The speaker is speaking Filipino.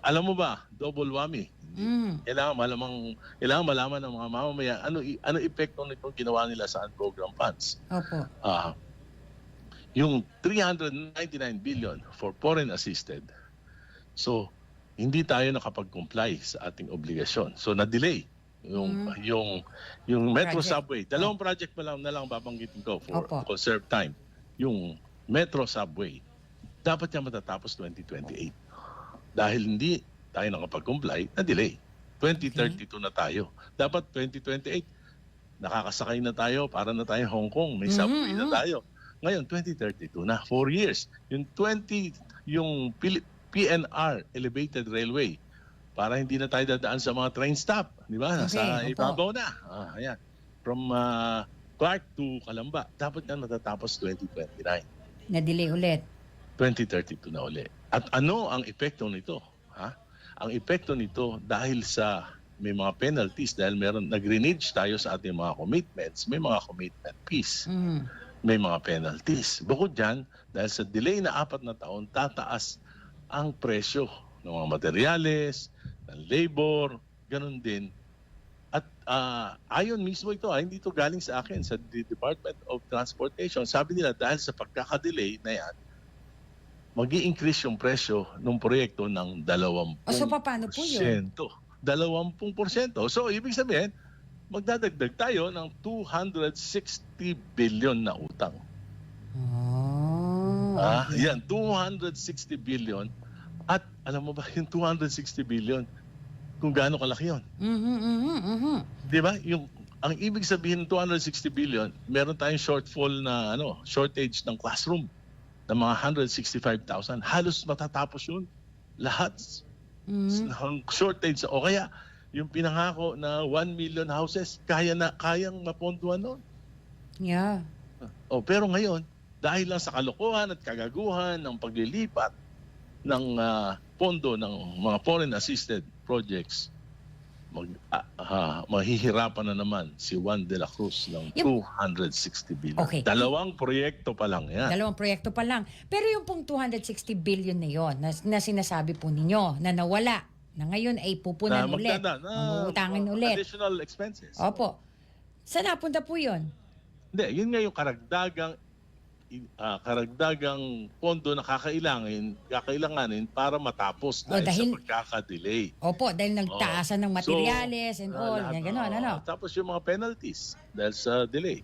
Alam mo ba, double whammy. Kailangan malaman ng mga mamamayan ano epekto nitong ginawa nila sa program funds. Opo. Yung 399 billion for foreign assisted. So, hindi tayo nakapag-comply sa ating obligasyon. So, na-delay yung Metro Project. Subway. Dalawang project pa lang na lang babanggitin ko for Opo. conserve time. Yung Metro Subway, dapat yan matatapos 2028. Dahil hindi tayo nakapag-comply, na-delay. 2032 na tayo. Dapat 2028, nakakasakay na tayo, para na tayo Hong Kong, may subway na tayo. Ngayon, 2032 na, 4 years. Yung PNR, Elevated Railway, para hindi na tayo dadaan sa mga train stop. Di ba? Nasa ibabaw na. Ayan. From Clark to Calamba. Dapat yan matatapos 2029. Na-delay ulit. 2032 na uli. At ano ang epekto nito? Ang epekto nito dahil sa may mga penalties, dahil nag-renege tayo sa ating mga commitments, may mga commitment fees. May mga penalties. Bukod dyan, dahil sa delay na 4 na taon, tataas ang presyo ng mga materyales, ng labor, ganun din. At ayon mismo ito, hindi ito galing sa akin, sa Department of Transportation. Sabi nila dahil sa pagkakadelay na yan, mag-i-increase yung presyo ng proyekto ng 20%. So, paano po yun? 20%. So, ibig sabihin, magdadagdag tayo ng 260 billion na utang. Yan, 260 billion. At alam mo ba, yung 260 billion, kung gaano kalaki yun? Di ba? Ang ibig sabihin ng 260 billion, meron tayong shortfall na shortage ng classroom ng mga 165,000. Halos matatapos yun. Lahat ng shortage. O kaya, yung pinangako na 1 million houses, kayang maponduan nun. Yeah. Pero ngayon, dahil lang sa kalokohan at kagaguhan ng paglilipat ng pondo ng mga foreign assisted projects, mahihirapan na naman si Juan de la Cruz ng 260 billion. Okay. Dalawang proyekto pa lang yan. Dalawang proyekto pa lang. Pero yung pong 260 billion na yon na sinasabi po ninyo na nawala, na ngayon ay pupunan ulit, mangungutangin ulit. Additional expenses. Opo. Saan napunta po yun? Hindi, yun nga yung karagdagang pondo na kakailanganin para matapos dahil sa pagkakadelay. Opo, dahil nagtaasan ng materyales and all. Lahat, Gano'n, ano? Tapos yung mga penalties dahil sa delay.